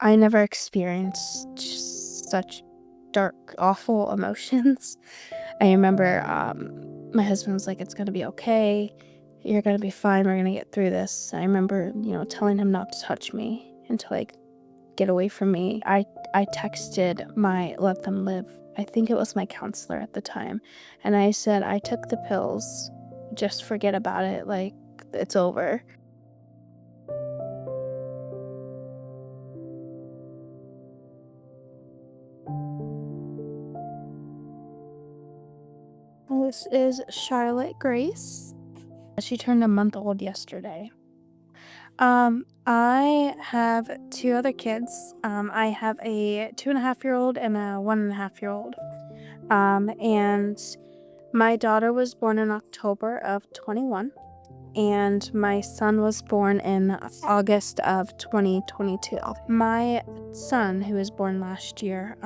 I never experienced such dark, awful emotions. I remember my husband was like, "It's gonna be okay. You're gonna be fine. We're gonna get through this." I remember, telling him not to touch me and to like get away from me. I texted my Let Them Live. I think it was my counselor at the time, and I said, "I took the pills. Just forget about it. Like, it's over." This is Charlotte Grace. She turned a month old yesterday. I have two other kids. I have a 2.5-year-old and a 1.5-year-old. And my daughter was born in October of 21, and my son was born in August of 2022. My son, who was born last year,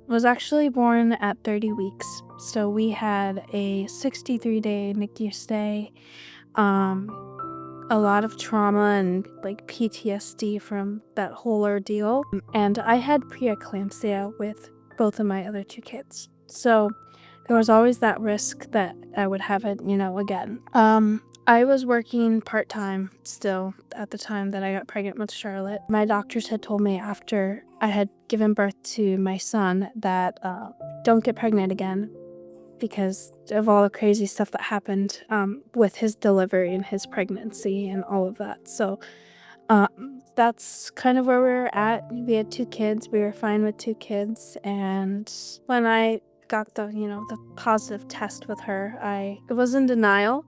was actually born at 30 weeks. So we had a 63-day NICU stay. A lot of trauma and like PTSD from that whole ordeal. And I had preeclampsia with both of my other two kids. So there was always that risk that I would have it, again. I was working part-time still at the time that I got pregnant with Charlotte. My doctors had told me after I had given birth to my son that don't get pregnant again, because of all the crazy stuff that happened with his delivery and his pregnancy and all of that. So that's kind of where we were at. We had two kids. We were fine with two kids. And when I got the positive test with her, I was in denial.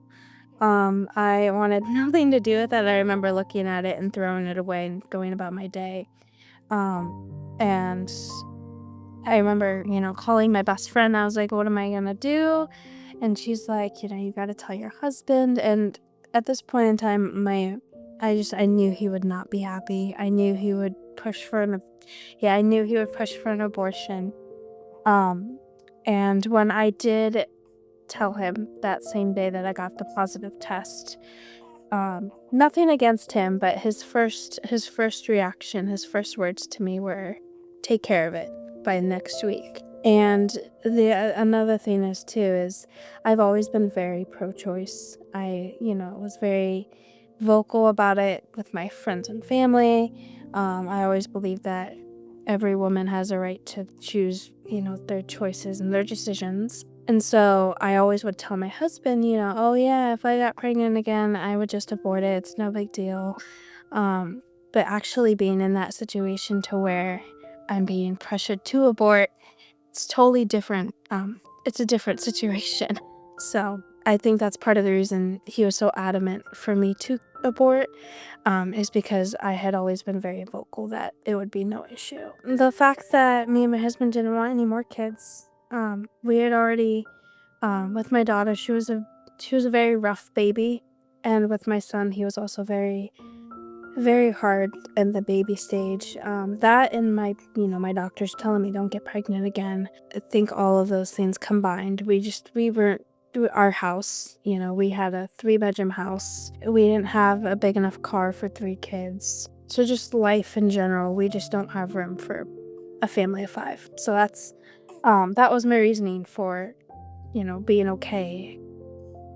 I wanted nothing to do with it. I remember looking at it and throwing it away and going about my day. And I remember, calling my best friend. I was like, "What am I gonna do?" And she's like, "You gotta tell your husband." And at this point in time, I knew he would not be happy. I knew he would push for I knew he would push for an abortion. Um, and when I did tell him that same day that I got the positive test, nothing against him, but his first reaction, his first words to me were, "Take care of it by next week." And another thing is I've always been very pro-choice. I was very vocal about it with my friends and family. I always believe that every woman has a right to choose, their choices and their decisions. And so I always would tell my husband, "Oh yeah, if I got pregnant again, I would just abort it. It's no big deal." But actually being in that situation to where I'm being pressured to abort, it's totally different. It's a different situation. So I think that's part of the reason he was so adamant for me to abort, is because I had always been very vocal that it would be no issue. The fact that me and my husband didn't want any more kids, we had already, with my daughter, she was a very rough baby, and with my son, he was also very, very hard in the baby stage. That and my doctors telling me don't get pregnant again. I think all of those things combined, we weren't our house. We had a 3-bedroom house. We didn't have a big enough car for 3 kids. So just life in general, we just don't have room for a family of 5. So that was my reasoning for, being okay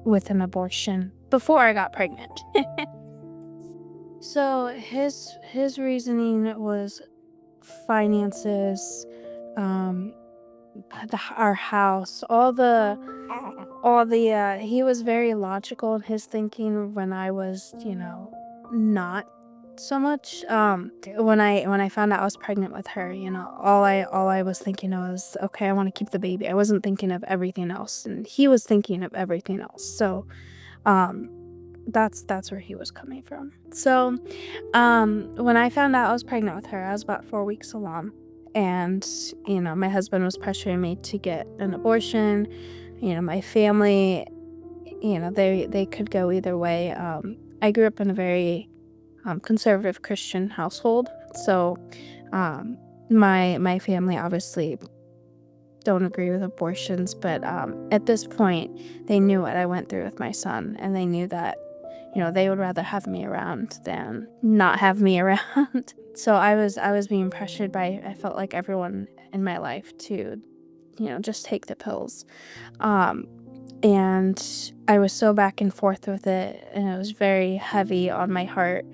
with an abortion before I got pregnant. So his reasoning was finances, um, our house, he was very logical in his thinking when I was, not so much. When I found out I was pregnant with her, all I was thinking of was, okay, I want to keep the baby. I wasn't thinking of everything else, and he was thinking of everything else. So, um, that's where he was coming from. So, when I found out I was pregnant with her, I was about 4 weeks along, and my husband was pressuring me to get an abortion. My family, they could go either way. I grew up in a very conservative Christian household, so my family obviously don't agree with abortions, but at this point, they knew what I went through with my son, and they knew that they would rather have me around than not have me around. So I was being pressured by, I felt like, everyone in my life to, just take the pills. Um, and I was so back and forth with it, and it was very heavy on my heart.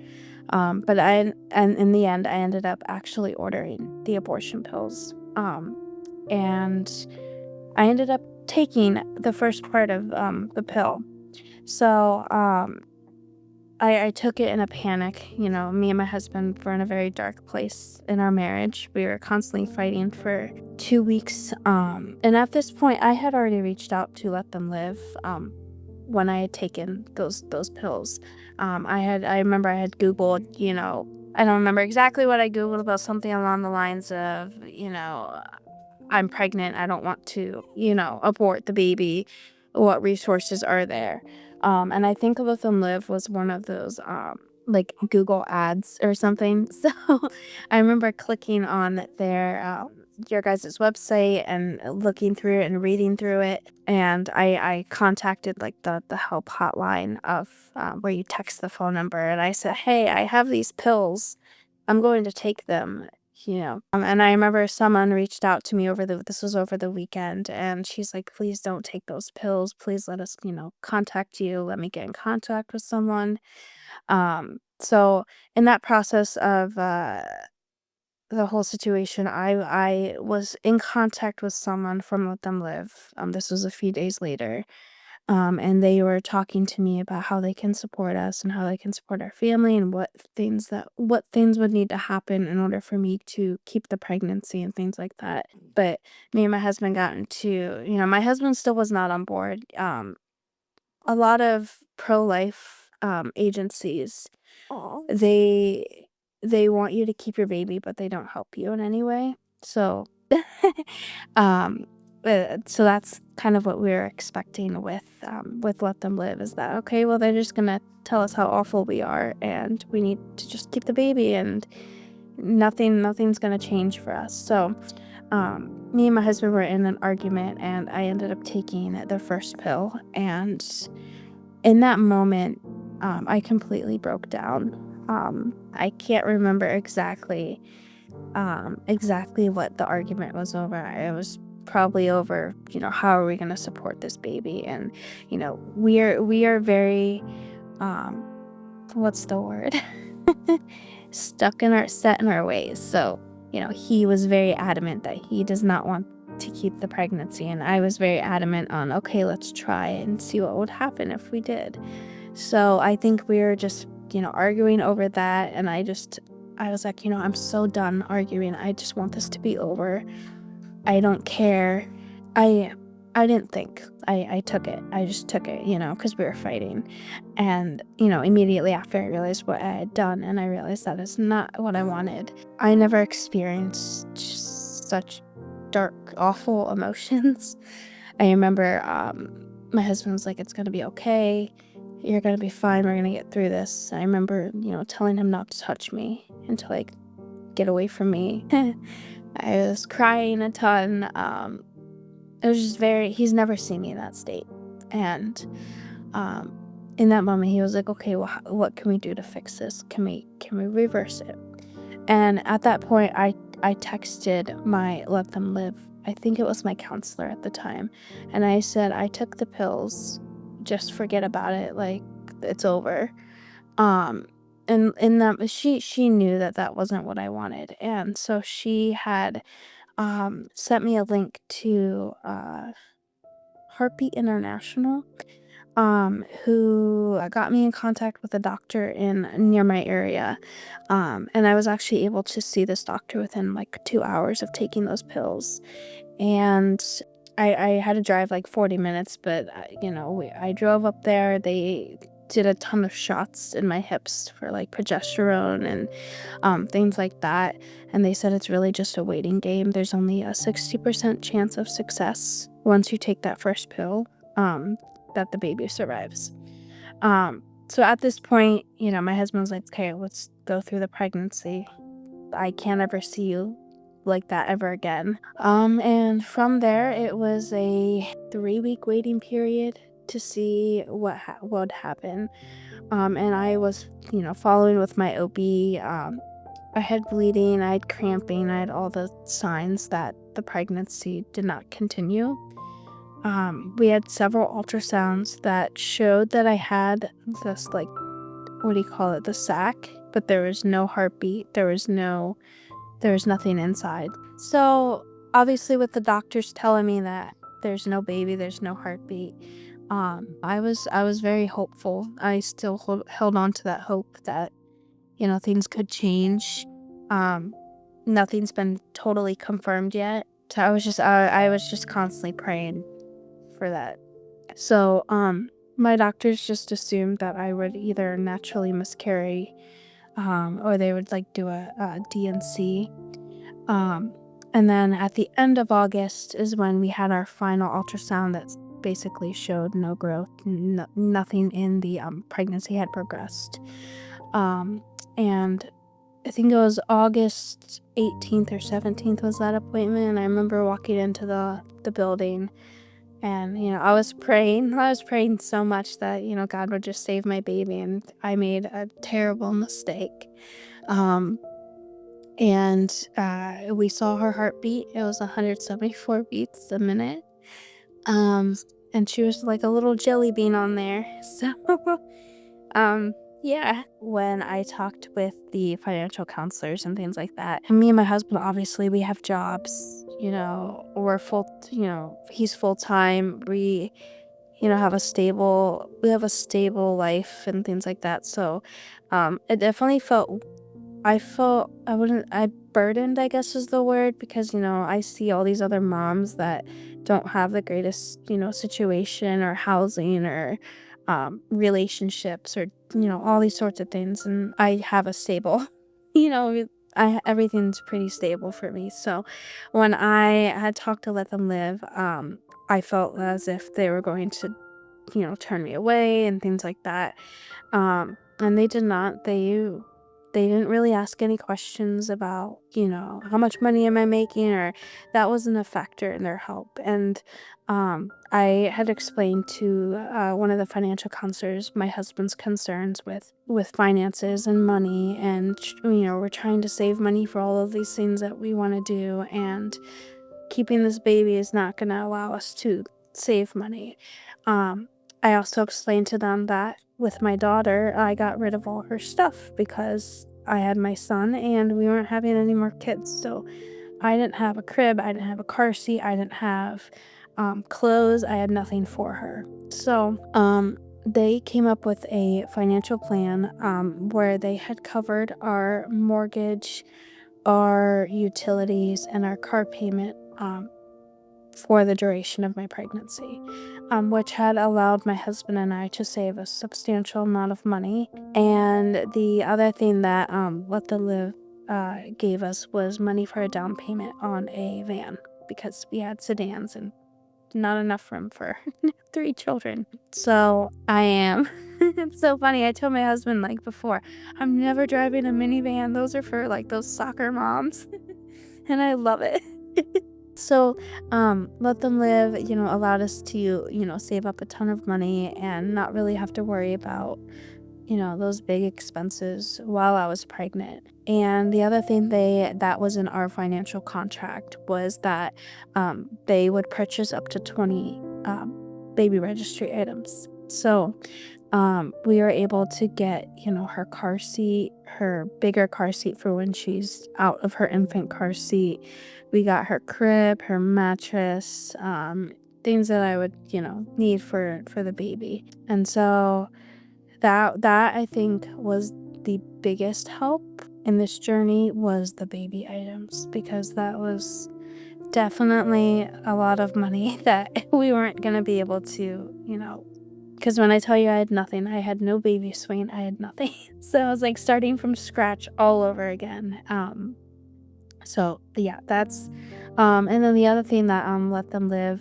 But and in the end, I ended up actually ordering the abortion pills. And I ended up taking the first part of the pill. So I took it in a panic. Me and my husband were in a very dark place in our marriage. We were constantly fighting for 2 weeks. And at this point, I had already reached out to Let Them Live. When I had taken those pills, I remember I had Googled. I don't remember exactly what I Googled, about something along the lines of, I'm pregnant, I don't want to, abort the baby. What resources are there? And I think Let Them Live was one of those, like, Google ads or something. So I remember clicking on your guys' website and looking through it and reading through it. And I contacted, like, the help hotline of, where you text the phone number. And I said, hey, I have these pills. I'm going to take them. And I remember someone reached out to me this was over the weekend, and she's like, please don't take those pills. Please let us, contact you. Let me get in contact with someone. So in that process of, the whole situation, I was in contact with someone from Let Them Live. This was a few days later. And they were talking to me about how they can support us and how they can support our family, and what things would need to happen in order for me to keep the pregnancy and things like that. But me and my husband got into, my husband still was not on board. A lot of pro-life agencies, they they want you to keep your baby, but they don't help you in any way. So um so that's kind of what we were expecting with Let Them Live, is that, okay, well, they're just gonna tell us how awful we are, and we need to just keep the baby, and nothing's gonna change for us. So me and my husband were in an argument, and I ended up taking the first pill. And in that moment, I completely broke down. I can't remember exactly what the argument was over. It was probably over, how are we going to support this baby? And, we are very, um, what's the word? Set in our ways. So, he was very adamant that he does not want to keep the pregnancy. And I was very adamant on, okay, let's try and see what would happen if we did. So I think we were just, arguing over that. And I was like, I'm so done arguing. I just want this to be over. I don't care. I I didn't think. I took it. I just took it, because we were fighting. And, immediately after, I realized what I had done, and I realized that is not what I wanted. I never experienced such dark, awful emotions. I remember my husband was like, it's gonna be okay. You're gonna be fine. We're gonna get through this. I remember, telling him not to touch me and to, like, get away from me. I was crying a ton. It was just he's never seen me in that state. And um, in that moment, he was like, okay, well, what can we do to fix this? Can we reverse it? And at that point, I texted my Let Them Live, I think it was my counselor at the time. And I said, I took the pills. Just forget about it. Like, it's over. Um, and in that, she knew that that wasn't what I wanted. And so she had sent me a link to Heartbeat International, who got me in contact with a doctor in near my area. And I was actually able to see this doctor within, like, 2 hours of taking those pills. And I had to drive like 40 minutes, but I drove up there. They did a ton of shots in my hips for, like, progesterone and things like that. And they said it's really just a waiting game. There's only a 60% chance of success once you take that first pill, that the baby survives. So at this point, my husband was like, okay, let's go through the pregnancy. I can't ever see you like that ever again. And from there, it was a 3-week waiting period to see what would happen. And I was, following with my OB. I had bleeding, I had cramping, I had all the signs that the pregnancy did not continue. We had several ultrasounds that showed that I had this, like, what do you call it, the sac, but there was no heartbeat. There was nothing inside. So obviously, with the doctors telling me that there's no baby, there's no heartbeat, I was very hopeful. I still held on to that hope that things could change. Um, Nothing's been totally confirmed yet. So I was just constantly praying for that. So my doctors just assumed that I would either naturally miscarry, or they would like do a DNC. Um, and then at the end of August is when we had our final ultrasound that basically showed no growth, nothing in the pregnancy had progressed. Um, and I think it was August 18th or 17th was that appointment. And I remember walking into the building, and I was praying so much that God would just save my baby, and I made a terrible mistake. Um, and we saw her heartbeat. It was 174 beats a minute. Um, and she was like a little jelly bean on there. So, um, yeah. When I talked with the financial counselors and things like that, and me and my husband, obviously, we have jobs. We're full. He's full time. We have a stable life and things like that. So, it definitely I burdened, I guess is the word, because, I see all these other moms that don't have the greatest, situation or housing or relationships or, all these sorts of things. And I have a stable, you know, everything's pretty stable for me. So when I had talked to Let Them Live, I felt as if they were going to, turn me away and things like that. And they did not. They didn't really ask any questions about, how much money am I making, or that wasn't a factor in their help. And I had explained to one of the financial counselors my husband's concerns with finances and money, and we're trying to save money for all of these things that we want to do, and keeping this baby is not going to allow us to save money. Um, I also explained to them that with my daughter, I got rid of all her stuff because I had my son and we weren't having any more kids. So I didn't have a crib, I didn't have a car seat, I didn't have clothes, I had nothing for her. So they came up with a financial plan where they had covered our mortgage, our utilities, and our car payment for the duration of my pregnancy, which had allowed my husband and I to save a substantial amount of money. And the other thing that Let Them Live gave us was money for a down payment on a van, because we had sedans and not enough room for 3 children. So I am. It's so funny. I told my husband, like, before, I'm never driving a minivan. Those are for like those soccer moms. And I love it. So, Let Them Live, allowed us to, save up a ton of money and not really have to worry about, those big expenses while I was pregnant. And the other thing that was in our financial contract was that they would purchase up to 20 baby registry items. So we were able to get, her car seat, her bigger car seat for when she's out of her infant car seat. We got her crib, her mattress, things that I would, need for the baby. And so that I think was the biggest help in this journey, was the baby items, because that was definitely a lot of money that we weren't going to be able to, because when I tell you I had nothing, I had no baby swing, I had nothing. So I was like starting from scratch all over again. So yeah, that's and then the other thing that Let Them Live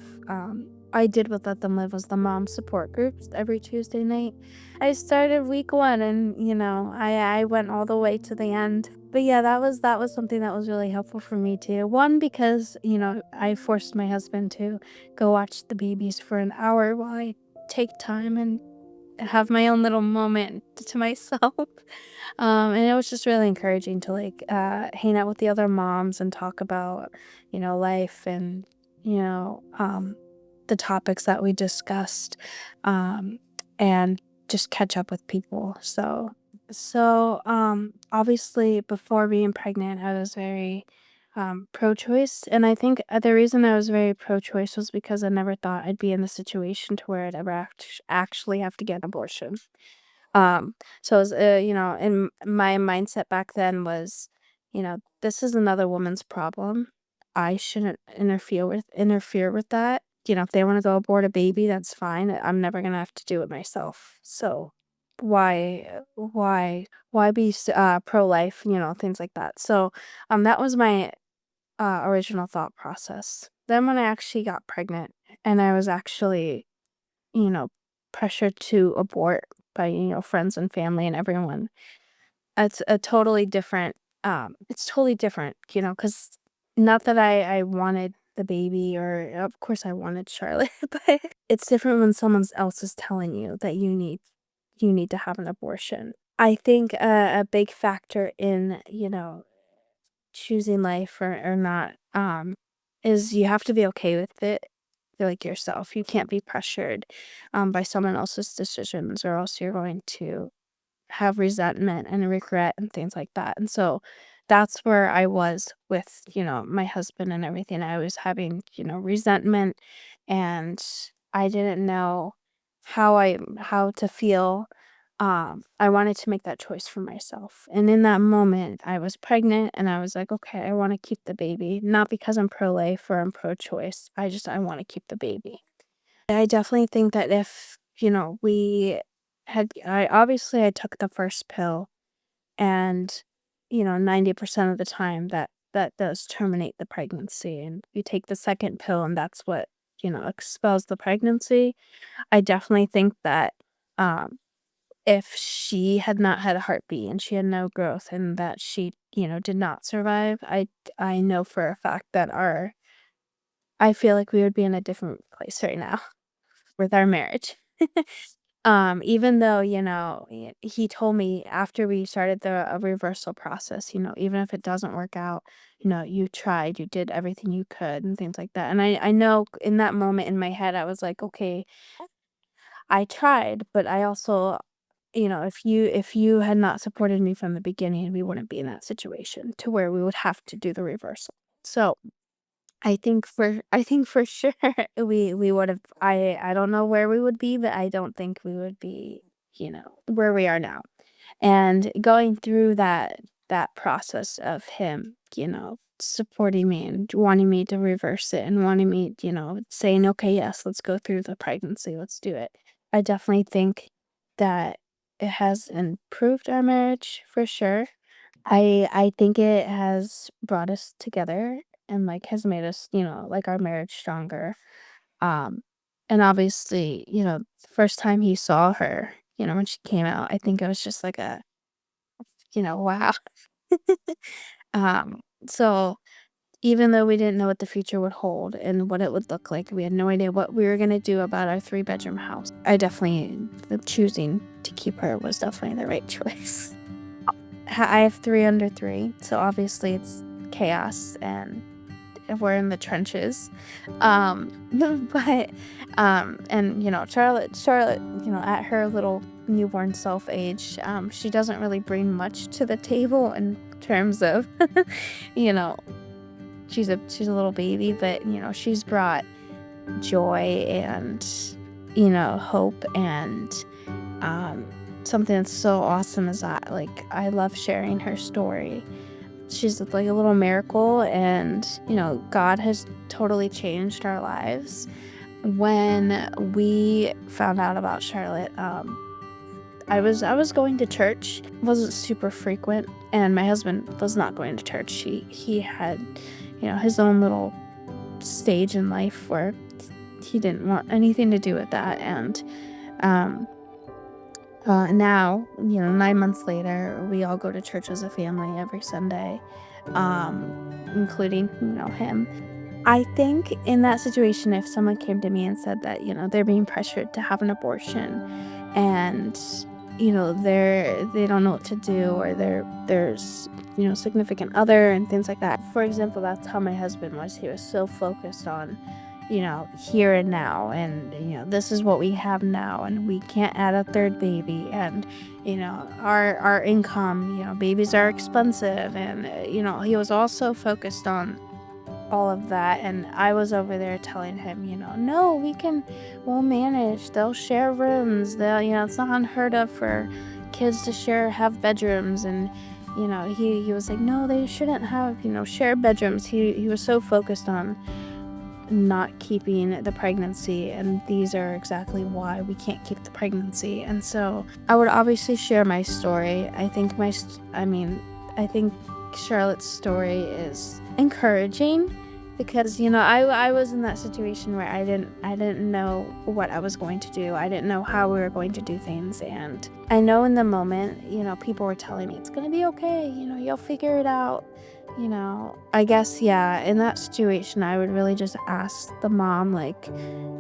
I did with Let Them Live was the mom support groups every Tuesday night. I started week 1, and I went all the way to the end. But yeah, that was something that was really helpful for me too. One, because I forced my husband to go watch the babies for an hour while I take time and have my own little moment to myself. And it was just really encouraging to hang out with the other moms and talk about, life and, you know, um, the topics that we discussed, um, and just catch up with people. So obviously before being pregnant, I was very pro-choice, and I think the reason I was very pro-choice was because I never thought I'd be in the situation to where I'd ever actually have to get an abortion. So it was, and my mindset back then was, this is another woman's problem. I shouldn't interfere with that. If they want to go abort a baby, that's fine. I'm never gonna have to do it myself. So why be pro-life? Things like that. So that was my original thought process. Then when I actually got pregnant and I was actually, you know, pressured to abort by, friends and family and everyone, it's totally different, because not that I wanted the baby, or of course I wanted Charlotte, but it's different when someone else is telling you that you need to have an abortion. I think a big factor in, choosing life or not, is you have to be okay with it, like yourself. You can't be pressured by someone else's decisions, or else you're going to have resentment and regret and things like that. And so that's where I was with, my husband and everything. I was having, resentment, and I didn't know how to feel. I wanted to make that choice for myself. And in that moment, I was pregnant and I was like, okay, I want to keep the baby, not because I'm pro-life or I'm pro-choice. I want to keep the baby. I definitely think that if, I took the first pill, and, 90% of the time that does terminate the pregnancy. And you take the second pill and that's what, expels the pregnancy. I definitely think that, um, if she had not had a heartbeat and she had no growth and that she, did not survive, I know for a fact that I feel like we would be in a different place right now with our marriage. Even though, he told me after we started the reversal process, even if it doesn't work out, you tried, you did everything you could and things like that. And I know in that moment in my head, I was like, okay, I tried, but I also, if you had not supported me from the beginning, we wouldn't be in that situation to where we would have to do the reversal. So I think for sure we would have. I don't know where we would be, but I don't think we would be, where we are now. And going through that process of him, supporting me and wanting me to reverse it and wanting me, saying, okay, yes, let's go through the pregnancy, let's do it. I definitely think that it has improved our marriage for sure. I think it has brought us together and has made us, our marriage stronger. Um and obviously, the first time he saw her, when she came out, I think it was just like a, wow. So even though we didn't know what the future would hold and what it would look like, we had no idea what we were going to do about our 3-bedroom house. Choosing to keep her was definitely the right choice. I have 3 under 3, so obviously it's chaos and we're in the trenches. Um, but and Charlotte, at her little newborn self age, she doesn't really bring much to the table in terms of, you know, she's a little baby, but she's brought joy and, hope and, um, something that's so awesome is that, I love sharing her story. She's like a little miracle, and, God has totally changed our lives. When we found out about Charlotte, I was going to church. It wasn't super frequent, and my husband was not going to church. He had, his own little stage in life where he didn't want anything to do with that. And um now, 9 months later, we all go to church as a family every Sunday, including, him. I think in that situation, if someone came to me and said that, they're being pressured to have an abortion and, they don't know what to do, or there's, significant other and things like that. For example, that's how my husband was. He was so focused on, here and now, and, this is what we have now, and we can't add a third baby, and, our income, babies are expensive, and, he was also focused on all of that, and I was over there telling him, "No, we'll manage. They'll share rooms. It's not unheard of for kids to have bedrooms." And, he was like, "No, they shouldn't have, shared bedrooms." He was so focused on not keeping the pregnancy, and these are exactly why we can't keep the pregnancy. And so I would obviously share my story. I think Charlotte's story is encouraging because, I was in that situation where I didn't know what I was going to do. I didn't know how we were going to do things, and I know in the moment, people were telling me it's going to be okay, you'll figure it out. I guess, yeah, in that situation, I would really just ask the mom, like,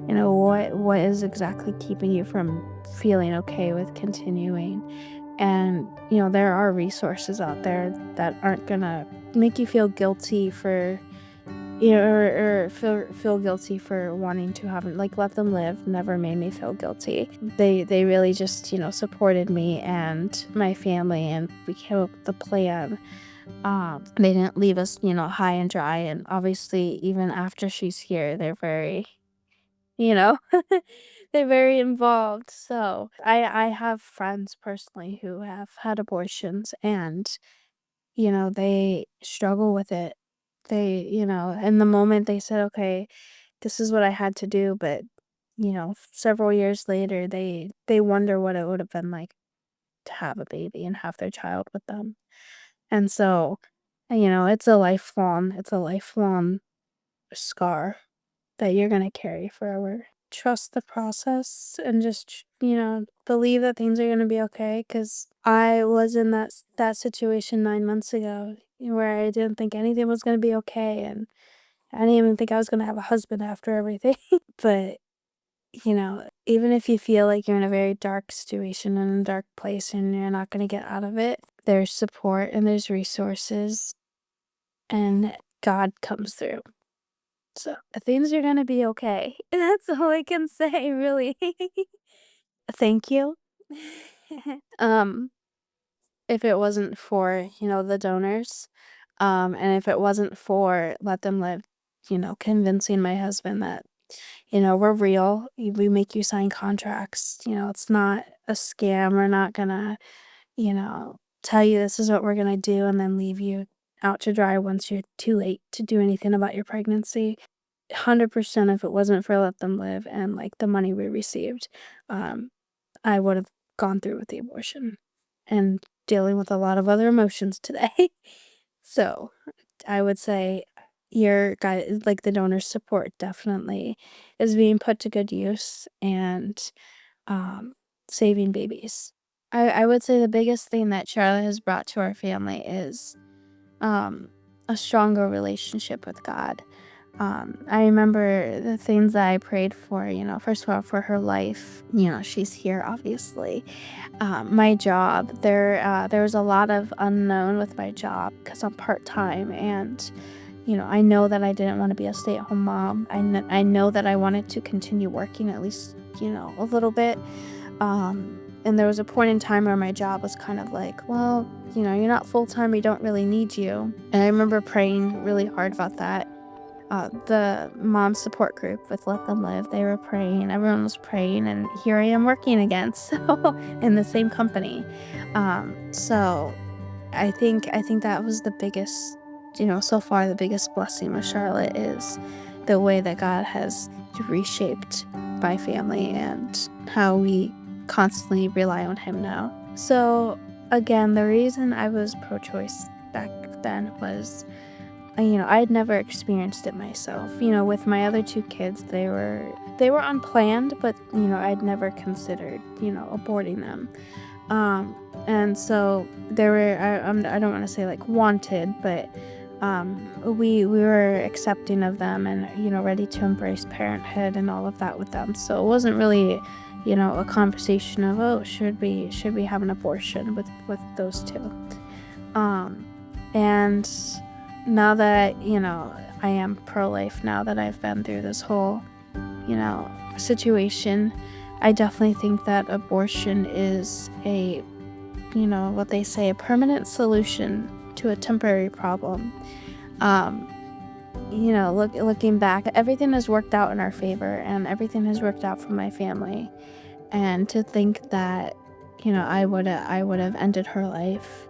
what is exactly keeping you from feeling okay with continuing? And, there are resources out there that aren't gonna make you feel guilty for, or feel guilty for wanting to have, like, Let Them Live never made me feel guilty. They really just, supported me and my family, and we came up with the plan. They didn't leave us, high and dry, and obviously even after she's here, they're very, you know, they're very involved. So I have friends personally who have had abortions, and, they struggle with it. They, in the moment they said, "Okay, this is what I had to do," but, several years later, they wonder what it would have been like to have a baby and have their child with them. And so, it's a lifelong scar that you're gonna carry forever. Trust the process and just, believe that things are gonna be okay. Cause I was in that situation 9 months ago where I didn't think anything was gonna be okay, and I didn't even think I was gonna have a husband after everything. But, even if you feel like you're in a very dark situation and a dark place and you're not gonna get out of it, there's support and there's resources, and God comes through. So things are gonna be okay. That's all I can say, really. Thank you. um, if it wasn't for, the donors, and if it wasn't for Let Them Live, convincing my husband that, we're real, we make you sign contracts, it's not a scam. We're not gonna, tell you this is what we're gonna do and then leave you out to dry once you're too late to do anything about your pregnancy. 100% if it wasn't for Let Them Live and, like, the money we received, um, I would have gone through with the abortion and dealing with a lot of other emotions today. So, I would say your guy like, the donor support definitely is being put to good use, and, um, saving babies. I would say the biggest thing that Charlotte has brought to our family is, um, a stronger relationship with God. I remember the things that I prayed for, first of all, for her life. She's here, obviously. My job, there was a lot of unknown with my job because I'm part time, and, I know that I didn't want to be a stay at home mom. I know that I wanted to continue working at least, a little bit. And there was a point in time where my job was kind of like, well, you're not full time, we don't really need you. And I remember praying really hard about that. The mom support group with Let Them Live, they were praying, everyone was praying, and here I am working again, so in the same company. So I think that was the biggest, so far the biggest blessing with Charlotte is the way that God has reshaped my family and how we constantly rely on Him now. So again, the reason I was pro-choice back then was, I had never experienced it myself. With my other two kids, they were unplanned, but, I'd never considered, aborting them. And so they were, I don't want to say like wanted, but we were accepting of them and, ready to embrace parenthood and all of that with them. So it wasn't really, a conversation of, oh, should we have an abortion with those two. Um, and now that, I am pro-life, now that I've been through this whole, situation, I definitely think that abortion is what they say, a permanent solution to a temporary problem. Um, looking back, everything has worked out in our favor and everything has worked out for my family. And to think that, I would have ended her life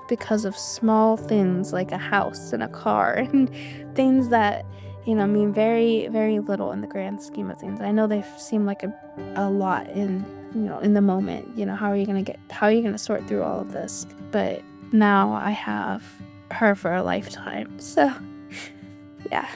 because of small things like a house and a car and things that, mean very, very little in the grand scheme of things. I know they seem like a lot in the moment. How are you gonna sort through all of this? But now I have her for a lifetime. So, yeah.